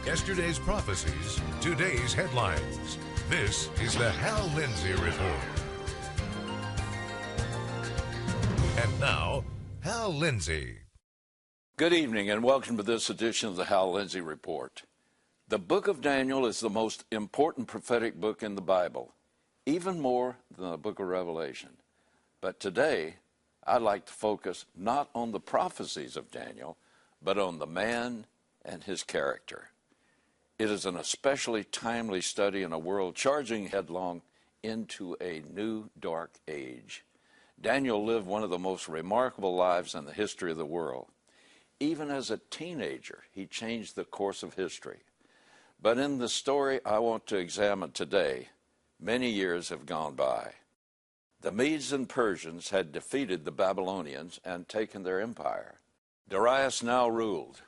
Yesterday's prophecies, today's headlines. This is the Hal Lindsey Report. And now, Hal Lindsey. Good evening and welcome to this edition of the Hal Lindsey Report. The book of Daniel is the most important prophetic book in the Bible, even more than the book of Revelation. But today, I'd like to focus not on the prophecies of Daniel, but on the man and his character. It is an especially timely study in a world charging headlong into a new dark age. Daniel lived one of the most remarkable lives in the history of the world. Even as a teenager, he changed the course of history. But in the story I want to examine today, many years have gone by. The Medes and Persians had defeated the Babylonians and taken their empire. Darius now ruled.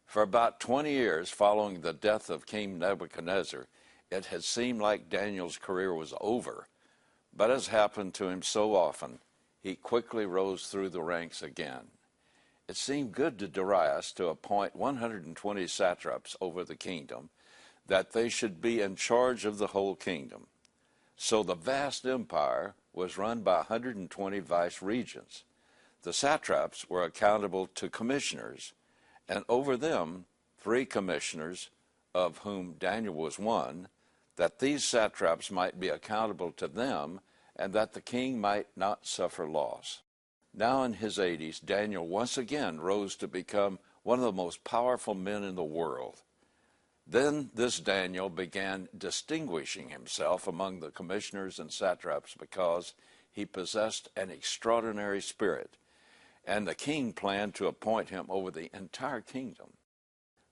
For about 20 years following the death of King Nebuchadnezzar, it had seemed like Daniel's career was over. But as happened to him so often, he quickly rose through the ranks again. It seemed good to Darius to appoint 120 satraps over the kingdom, that they should be in charge of the whole kingdom. So the vast empire was run by 120 vice-regents. The satraps were accountable to commissioners, and over them 3 commissioners, of whom Daniel was one, that these satraps might be accountable to them, and that the king might not suffer loss. Now in his 80s, Daniel once again rose to become one of the most powerful men in the world. Then this Daniel began distinguishing himself among the commissioners and satraps because he possessed an extraordinary spirit, and the king planned to appoint him over the entire kingdom.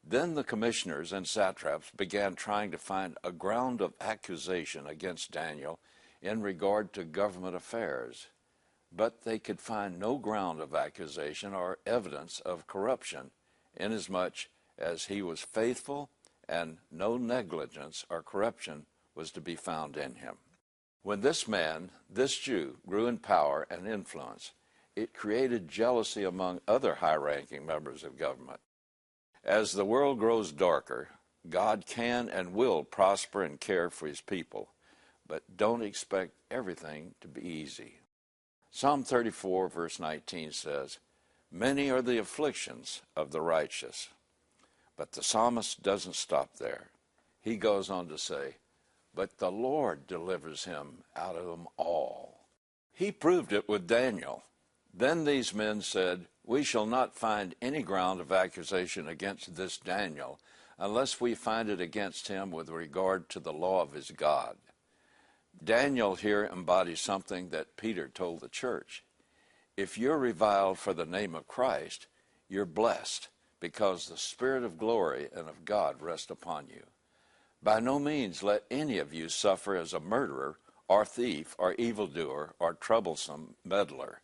Then the commissioners and satraps began trying to find a ground of accusation against Daniel in regard to government affairs, but they could find no ground of accusation or evidence of corruption, inasmuch as he was faithful and no negligence or corruption was to be found in him. When this man, this Jew, grew in power and influence, it created jealousy among other high-ranking members of government. As the world grows darker, God can and will prosper and care for his people, but don't expect everything to be easy. Psalm 34, verse 19 says, "Many are the afflictions of the righteous." But the psalmist doesn't stop there. He goes on to say, "But the Lord delivers him out of them all." He proved it with Daniel. Then these men said, "We shall not find any ground of accusation against this Daniel unless we find it against him with regard to the law of his God." Daniel here embodies something that Peter told the church. If you're reviled for the name of Christ, you're blessed, because the Spirit of glory and of God rest upon you. By no means let any of you suffer as a murderer or thief or evildoer or troublesome meddler.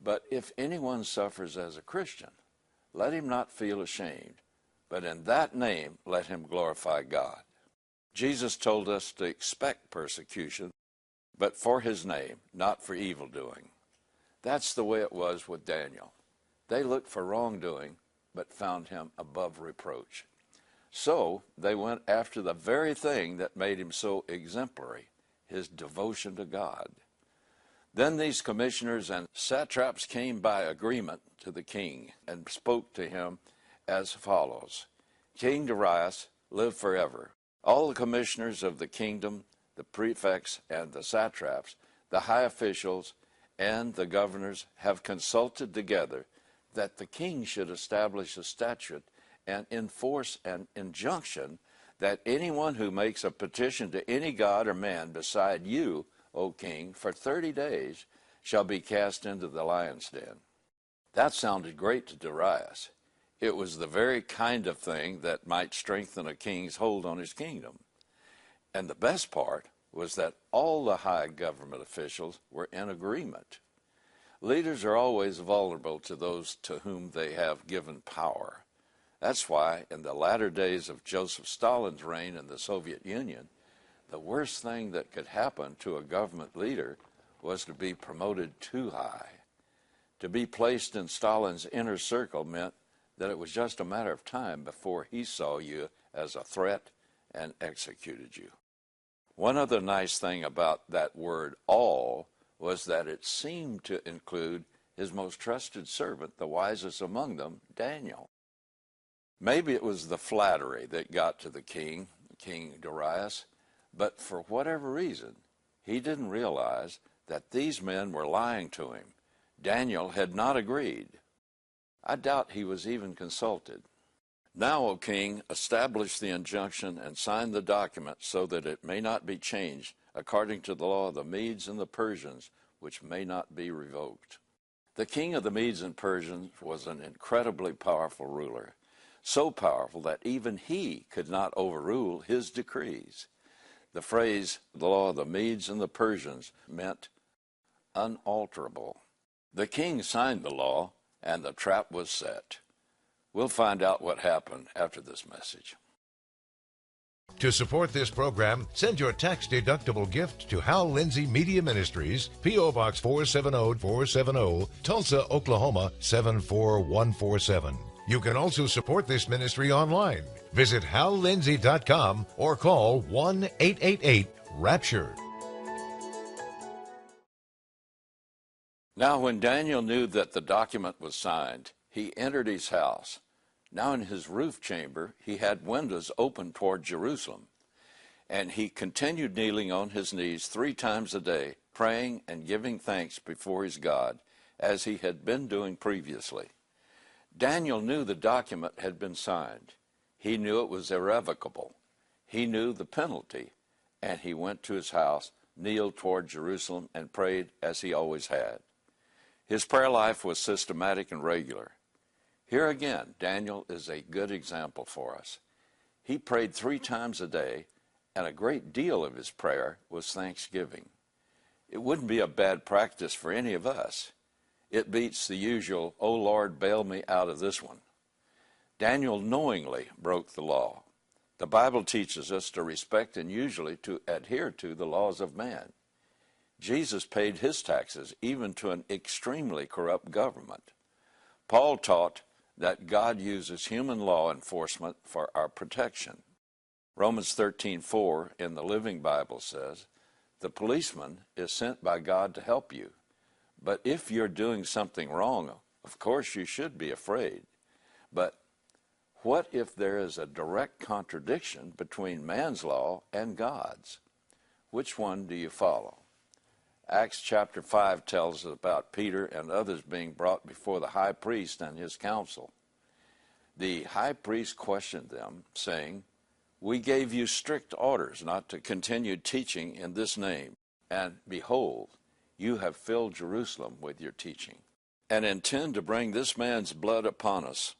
But if anyone suffers as a Christian, let him not feel ashamed, but in that name let him glorify God. Jesus told us to expect persecution, but for his name, not for evildoing. That's the way it was with Daniel. They looked for wrongdoing, but found him above reproach. So they went after the very thing that made him so exemplary, his devotion to God. Then these commissioners and satraps came by agreement to the king and spoke to him as follows: "King Darius, live forever. All the commissioners of the kingdom, the prefects and the satraps, the high officials and the governors have consulted together that the king should establish a statute and enforce an injunction that anyone who makes a petition to any god or man beside you, O king, for 30 days shall be cast into the lion's den." That sounded great to Darius. It was the very kind of thing that might strengthen a king's hold on his kingdom. And the best part was that all the high government officials were in agreement. Leaders are always vulnerable to those to whom they have given power. That's why in the latter days of Joseph Stalin's reign in the Soviet Union, the worst thing that could happen to a government leader was to be promoted too high. To be placed in Stalin's inner circle meant that it was just a matter of time before he saw you as a threat and executed you. One other nice thing about that word all was that it seemed to include his most trusted servant, the wisest among them, Daniel. Maybe it was the flattery that got to the king, King Darius, but for whatever reason, he didn't realize that these men were lying to him. Daniel had not agreed. I doubt he was even consulted. Now, O king, establish the injunction and sign the document so that it may not be changed according to the law of the Medes and the Persians, which may not be revoked. The king of the Medes and Persians was an incredibly powerful ruler, so powerful that even he could not overrule his decrees. The phrase, the law of the Medes and the Persians, meant unalterable. The king signed the law, and the trap was set. We'll find out what happened after this message. To support this program, send your tax-deductible gift to Hal Lindsey Media Ministries, P.O. Box 470-470, Tulsa, Oklahoma 74147. You can also support this ministry online. Visit hallindsey.com or call 1-888-RAPTURE. Now when Daniel knew that the document was signed, he entered his house. Now in his roof chamber he had windows open toward Jerusalem, and he continued kneeling on his knees 3 times a day, praying and giving thanks before his God, as he had been doing previously. Daniel knew the document had been signed. He knew it was irrevocable. He knew the penalty, and he went to his house, kneeled toward Jerusalem, and prayed as he always had. His prayer life was systematic and regular. Here again, Daniel is a good example for us. He prayed 3 times a day, and a great deal of his prayer was thanksgiving. It wouldn't be a bad practice for any of us. It beats the usual, "Oh Lord, bail me out of this one." Daniel knowingly broke the law. The Bible teaches us to respect and usually to adhere to the laws of man. Jesus paid his taxes even to an extremely corrupt government. Paul taught that God uses human law enforcement for our protection. Romans 13:4 in the Living Bible says, "The policeman is sent by God to help you. But if you're doing something wrong, of course you should be afraid. But what if there is a direct contradiction between man's law and God's? Which one do you follow?" Acts chapter 5 tells us about Peter and others being brought before the high priest and his council. The high priest questioned them, saying, "We gave you strict orders not to continue teaching in this name, and behold, you have filled Jerusalem with your teaching, and intend to bring this man's blood upon us."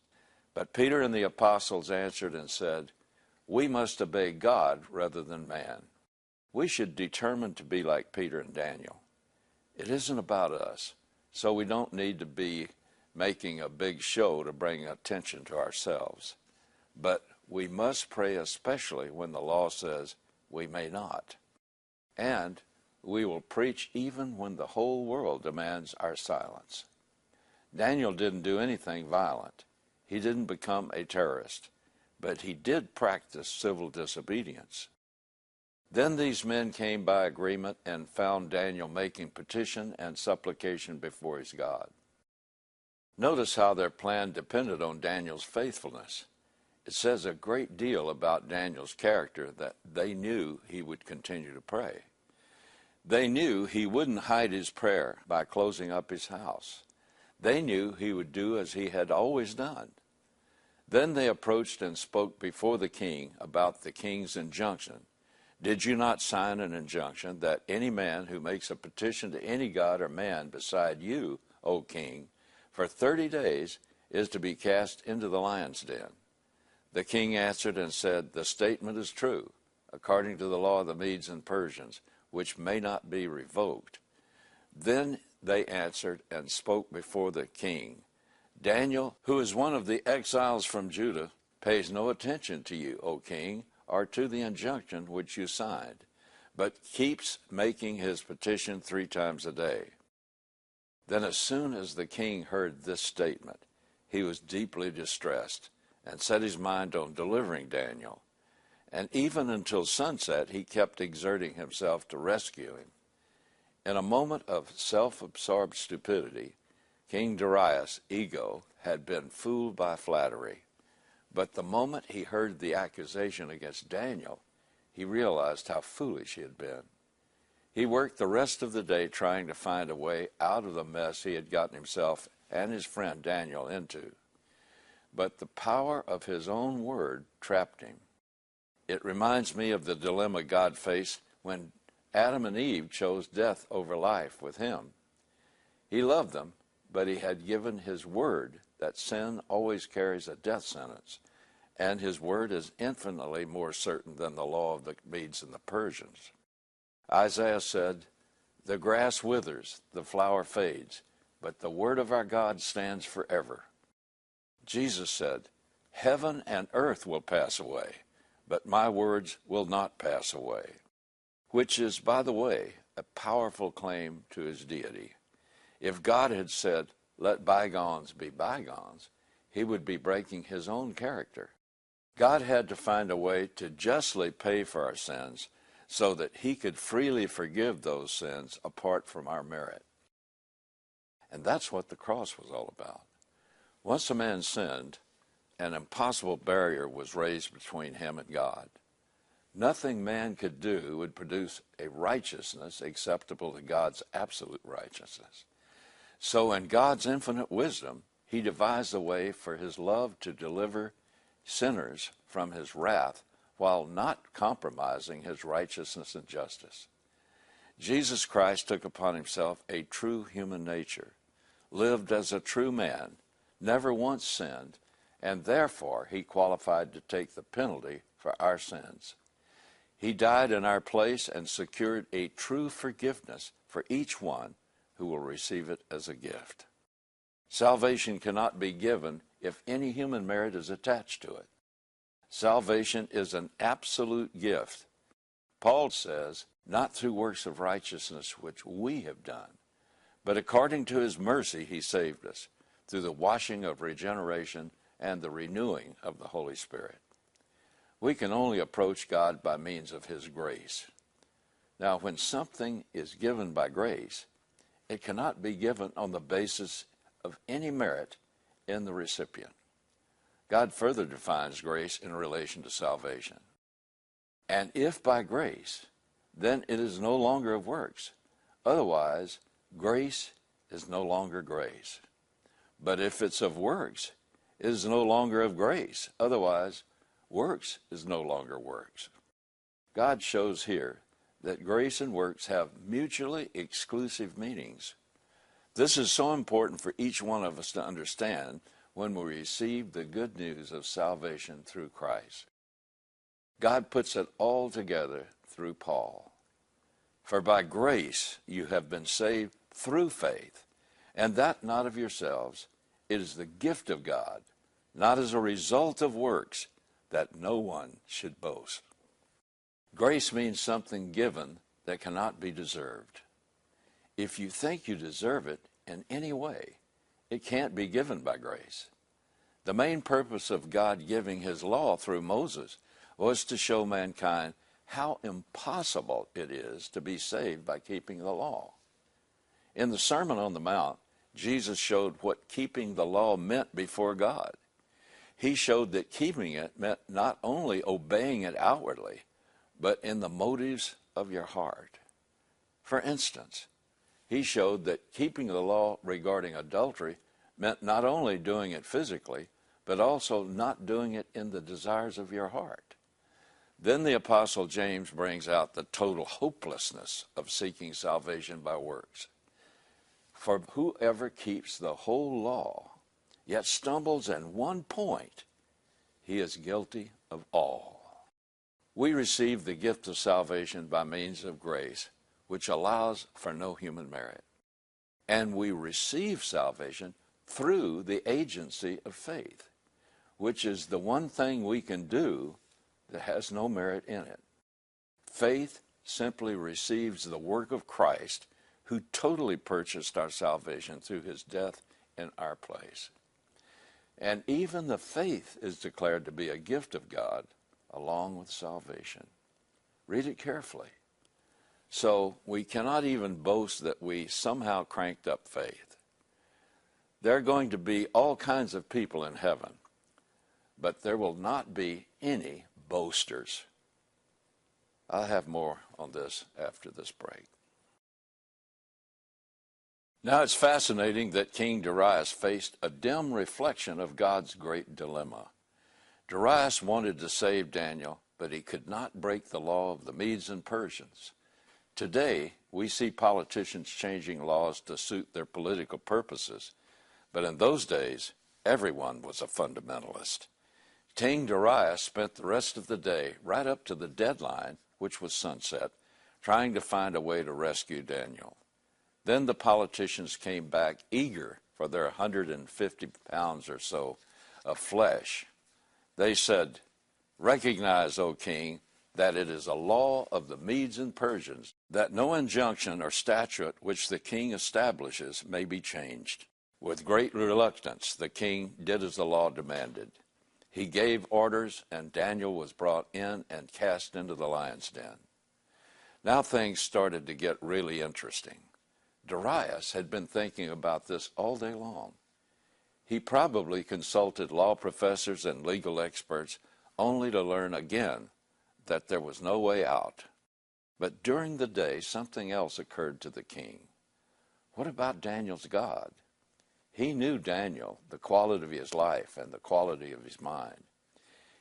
But Peter and the apostles answered and said, "We must obey God rather than man." We should determine to be like Peter and Daniel. It isn't about us, so we don't need to be making a big show to bring attention to ourselves. But we must pray especially when the law says we may not. And we will preach even when the whole world demands our silence. Daniel didn't do anything violent. He didn't become a terrorist, but he did practice civil disobedience. Then these men came by agreement and found Daniel making petition and supplication before his God. Notice how their plan depended on Daniel's faithfulness. It says a great deal about Daniel's character that they knew he would continue to pray. They knew he wouldn't hide his prayer by closing up his house. They knew he would do as he had always done. Then they approached and spoke before the king about the king's injunction. "Did you not sign an injunction that any man who makes a petition to any god or man beside you, O king, for 30 days is to be cast into the lion's den?" The king answered and said, "The statement is true, according to the law of the Medes and Persians, which may not be revoked." Then they answered and spoke before the king, "Daniel, who is one of the exiles from Judah, pays no attention to you, O king, or to the injunction which you signed, but keeps making his petition 3 times a day." Then as soon as the king heard this statement, he was deeply distressed and set his mind on delivering Daniel. And even until sunset, he kept exerting himself to rescue him. In a moment of self-absorbed stupidity, King Darius' ego had been fooled by flattery. But the moment he heard the accusation against Daniel, he realized how foolish he had been. He worked the rest of the day trying to find a way out of the mess he had gotten himself and his friend Daniel into. But the power of his own word trapped him. It reminds me of the dilemma God faced when Adam and Eve chose death over life with him. He loved them, but he had given his word that sin always carries a death sentence, and his word is infinitely more certain than the law of the Medes and the Persians. Isaiah said, "The grass withers, the flower fades, but the word of our God stands forever." Jesus said, "Heaven and earth will pass away, but my words will not pass away," which is, by the way, a powerful claim to his deity. If God had said, "Let bygones be bygones," he would be breaking his own character. God had to find a way to justly pay for our sins so that he could freely forgive those sins apart from our merit. And that's what the cross was all about. Once a man sinned, an impossible barrier was raised between him and God. Nothing man could do would produce a righteousness acceptable to God's absolute righteousness. So in God's infinite wisdom, he devised a way for his love to deliver sinners from his wrath while not compromising his righteousness and justice. Jesus Christ took upon himself a true human nature, lived as a true man, never once sinned, and therefore he qualified to take the penalty for our sins. He died in our place and secured a true forgiveness for each one who will receive it as a gift. Salvation cannot be given if any human merit is attached to it. Salvation is an absolute gift. Paul says, not through works of righteousness which we have done, but according to his mercy he saved us, through the washing of regeneration and the renewing of the Holy Spirit. We can only approach God by means of his grace. Now, when something is given by grace, it cannot be given on the basis of any merit in the recipient. God further defines grace in relation to salvation. And if by grace, then it is no longer of works. Otherwise, grace is no longer grace. But if it's of works, it is no longer of grace. Otherwise, works is no longer works. God shows here that grace and works have mutually exclusive meanings. This is so important for each one of us to understand when we receive the good news of salvation through Christ. God puts it all together through Paul. For by grace you have been saved through faith, and that not of yourselves. It is the gift of God, not as a result of works, that no one should boast. Grace means something given that cannot be deserved. If you think you deserve it in any way, it can't be given by grace. The main purpose of God giving his law through Moses was to show mankind how impossible it is to be saved by keeping the law. In the Sermon on the Mount, Jesus showed what keeping the law meant before God. He showed that keeping it meant not only obeying it outwardly, but in the motives of your heart. For instance, he showed that keeping the law regarding adultery meant not only doing it physically, but also not doing it in the desires of your heart. Then the Apostle James brings out the total hopelessness of seeking salvation by works. For whoever keeps the whole law, yet stumbles in one point, he is guilty of all. We receive the gift of salvation by means of grace, which allows for no human merit. And we receive salvation through the agency of faith, which is the one thing we can do that has no merit in it. Faith simply receives the work of Christ, who totally purchased our salvation through his death in our place. And even the faith is declared to be a gift of God along with salvation. Read it carefully. So we cannot even boast that we somehow cranked up faith. There are going to be all kinds of people in heaven, but there will not be any boasters. I'll have more on this after this break. Now it's fascinating that King Darius faced a dim reflection of God's great dilemma. Darius wanted to save Daniel, but he could not break the law of the Medes and Persians. Today, we see politicians changing laws to suit their political purposes, but in those days, everyone was a fundamentalist. King Darius spent the rest of the day, right up to the deadline, which was sunset, trying to find a way to rescue Daniel. Then the politicians came back eager for their 150 pounds or so of flesh. They said, "Recognize, O king, that it is a law of the Medes and Persians that no injunction or statute which the king establishes may be changed." With great reluctance, the king did as the law demanded. He gave orders, and Daniel was brought in and cast into the lion's den. Now things started to get really interesting. Darius had been thinking about this all day long. He probably consulted law professors and legal experts only to learn again that there was no way out. But during the day, something else occurred to the king. What about Daniel's God? He knew Daniel, the quality of his life and the quality of his mind.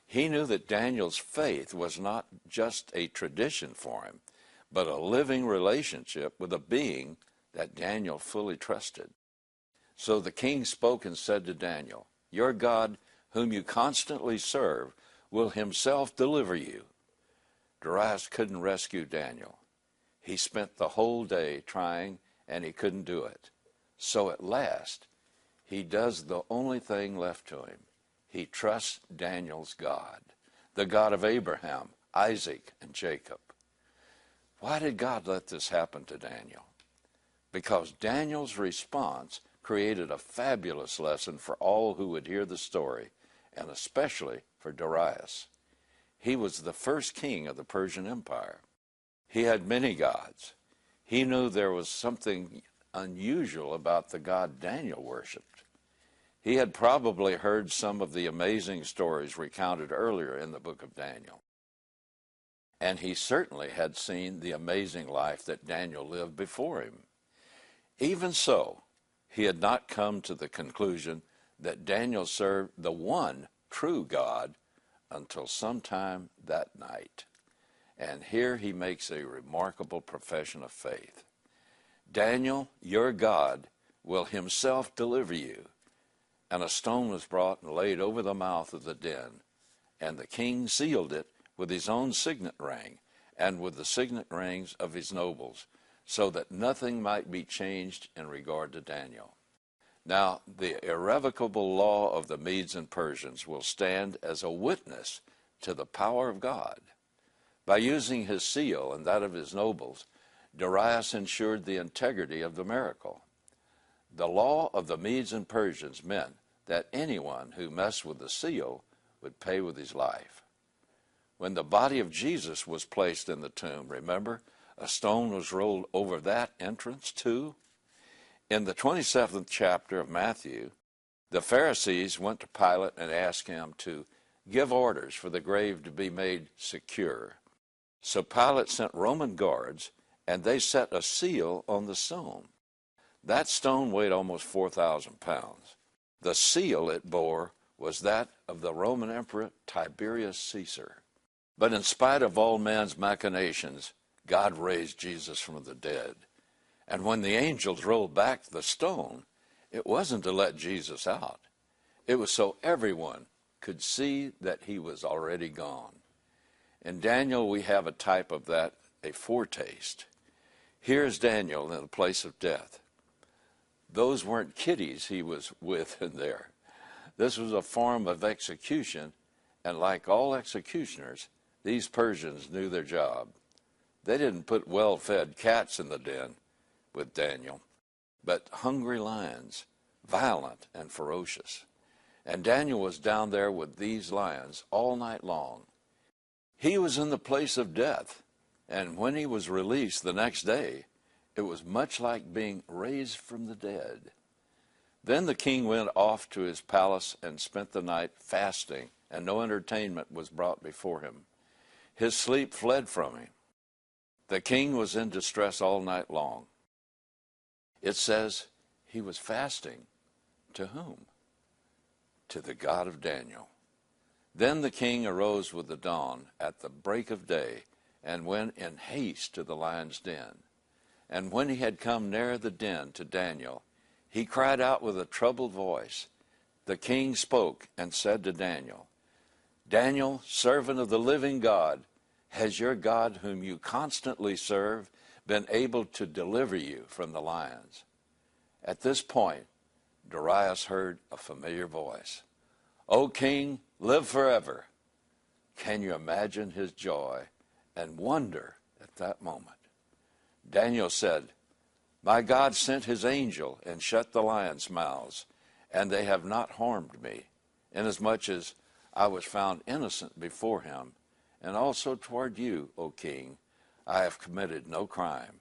He knew that Daniel's faith was not just a tradition for him, but a living relationship with a being that Daniel fully trusted. So the king spoke and said to Daniel, "Your God, whom you constantly serve, will himself deliver you." Darius couldn't rescue Daniel. He spent the whole day trying, and he couldn't do it. So at last, he does the only thing left to him. He trusts Daniel's God, the God of Abraham, Isaac, and Jacob. Why did God let this happen to Daniel? Because Daniel's response created a fabulous lesson for all who would hear the story, and especially for Darius. He was the first king of the Persian Empire. He had many gods. He knew there was something unusual about the God Daniel worshipped. He had probably heard some of the amazing stories recounted earlier in the book of Daniel. And he certainly had seen the amazing life that Daniel lived before him. Even so, he had not come to the conclusion that Daniel served the one true God until sometime that night. And here he makes a remarkable profession of faith. "Daniel, your God will himself deliver you." And a stone was brought and laid over the mouth of the den, and the king sealed it with his own signet ring and with the signet rings of his nobles, so that nothing might be changed in regard to Daniel. Now, the irrevocable law of the Medes and Persians will stand as a witness to the power of God. By using his seal and that of his nobles, Darius ensured the integrity of the miracle. The law of the Medes and Persians meant that anyone who messed with the seal would pay with his life. When the body of Jesus was placed in the tomb, remember, a stone was rolled over that entrance too. In the 27th chapter of Matthew, the Pharisees went to Pilate and asked him to give orders for the grave to be made secure. So Pilate sent Roman guards, and they set a seal on the stone. That stone weighed almost 4,000 pounds. The seal it bore was that of the Roman Emperor Tiberius Caesar. But in spite of all man's machinations, God raised Jesus from the dead. And when the angels rolled back the stone, it wasn't to let Jesus out. It was so everyone could see that he was already gone. In Daniel, we have a type of that, a foretaste. Here's Daniel in the place of death. Those weren't kiddies he was with in there. This was a form of execution, and like all executioners, these Persians knew their job. They didn't put well-fed cats in the den with Daniel, but hungry lions, violent and ferocious. And Daniel was down there with these lions all night long. He was in the place of death, and when he was released the next day, it was much like being raised from the dead. Then the king went off to his palace and spent the night fasting, and no entertainment was brought before him. His sleep fled from him. The king was in distress all night long. It says he was fasting. To whom? To the God of Daniel. Then the king arose with the dawn at the break of day, and went in haste to the lion's den. And when he had come near the den to Daniel, he cried out with a troubled voice. The king spoke and said to Daniel, Daniel, servant of the living God, has your God, whom you constantly serve, been able to deliver you from the lions? At this point, Darius heard a familiar voice. O king, live forever. Can you imagine his joy and wonder at that moment? Daniel said, My God sent his angel and shut the lions' mouths, and they have not harmed me, inasmuch as I was found innocent before him, and also toward you, O king, I have committed no crime.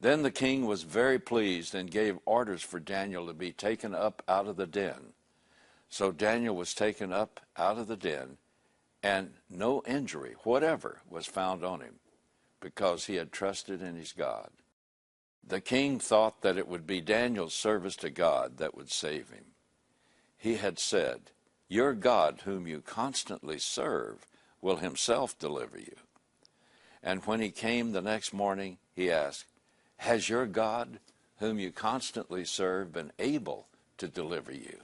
Then the king was very pleased and gave orders for Daniel to be taken up out of the den. So Daniel was taken up out of the den, and no injury whatever was found on him, because he had trusted in his God. The king thought that it would be Daniel's service to God that would save him. He had said, Your God, whom you constantly serve, will himself deliver you. And when he came the next morning, he asked, Has your God, whom you constantly serve, been able to deliver you?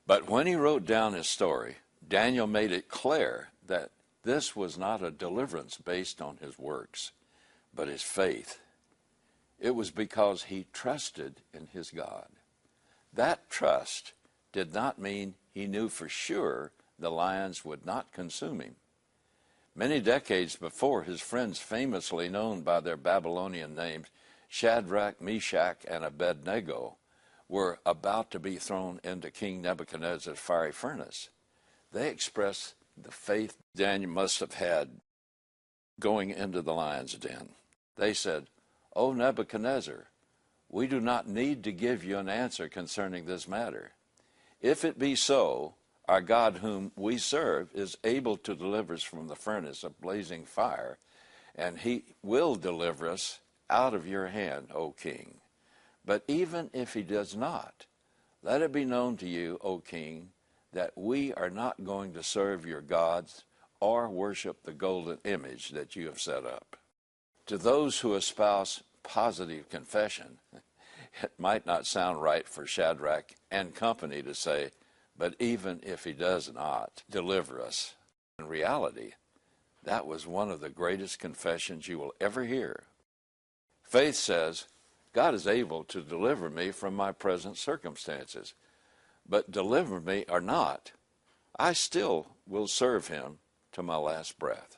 But when he wrote down his story, Daniel made it clear that this was not a deliverance based on his works, but his faith. It was because he trusted in his God. That trust did not mean he knew for sure the lions would not consume him. Many decades before, his friends, famously known by their Babylonian names, Shadrach, Meshach, and Abednego, were about to be thrown into King Nebuchadnezzar's fiery furnace. They expressed the faith Daniel must have had going into the lion's den. They said, O Nebuchadnezzar, we do not need to give you an answer concerning this matter. If it be so, our God whom we serve is able to deliver us from the furnace of blazing fire, and he will deliver us out of your hand, O king. But even if he does not, let it be known to you, O king, that we are not going to serve your gods or worship the golden image that you have set up. To those who espouse positive confession, it might not sound right for Shadrach and company to say, but even if he does not deliver us. In reality, that was one of the greatest confessions you will ever hear. Faith says, God is able to deliver me from my present circumstances, but deliver me or not, I still will serve him to my last breath.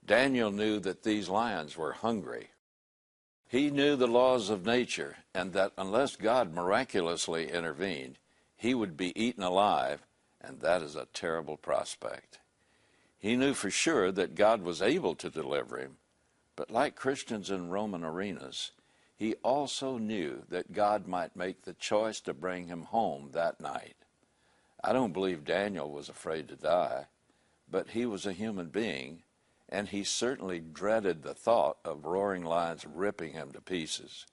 Daniel knew that these lions were hungry. He knew the laws of nature, and that unless God miraculously intervened, he would be eaten alive, and that is a terrible prospect. He knew for sure that God was able to deliver him, but like Christians in Roman arenas, he also knew that God might make the choice to bring him home that night. I don't believe Daniel was afraid to die, but he was a human being, and he certainly dreaded the thought of roaring lions ripping him to pieces.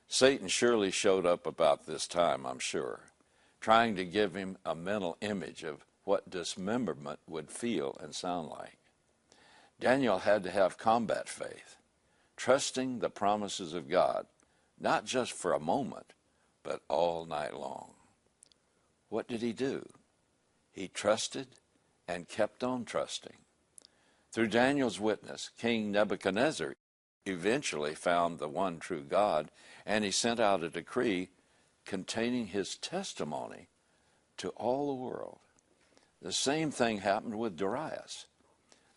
Satan surely showed up about this time, I'm sure, trying to give him a mental image of what dismemberment would feel and sound like. Daniel had to have combat faith, trusting the promises of God, not just for a moment, but all night long. What did he do? He trusted and kept on trusting. Through Daniel's witness, King Nebuchadnezzar eventually found the one true God, and he sent out a decree containing his testimony to all the world. The same thing happened with Darius.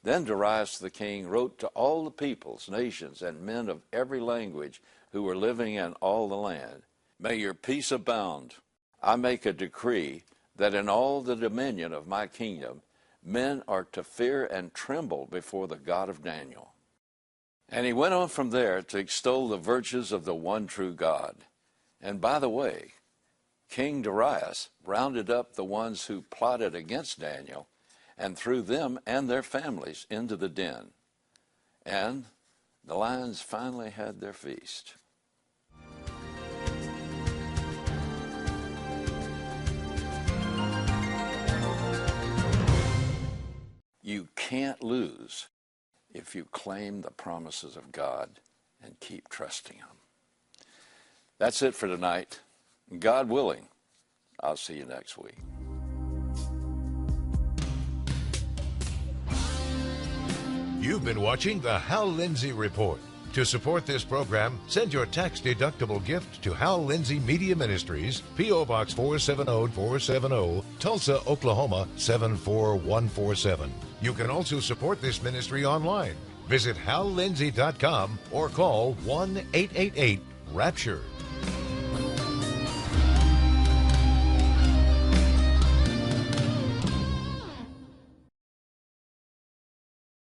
Then Darius the king wrote to all the peoples, nations, and men of every language who were living in all the land, May your peace abound. I make a decree that in all the dominion of my kingdom, men are to fear and tremble before the God of Daniel. And he went on from there to extol the virtues of the one true God. And by the way, King Darius rounded up the ones who plotted against Daniel and threw them and their families into the den. And the lions finally had their feast. You can't lose if you claim the promises of God and keep trusting Him. That's it for tonight. God willing, I'll see you next week. You've been watching the Hal Lindsey Report. To support this program, send your tax-deductible gift to Hal Lindsey Media Ministries, P.O. Box 470470, Tulsa, Oklahoma 74147. You can also support this ministry online. Visit hallindsey.com or call 1-888-RAPTURE.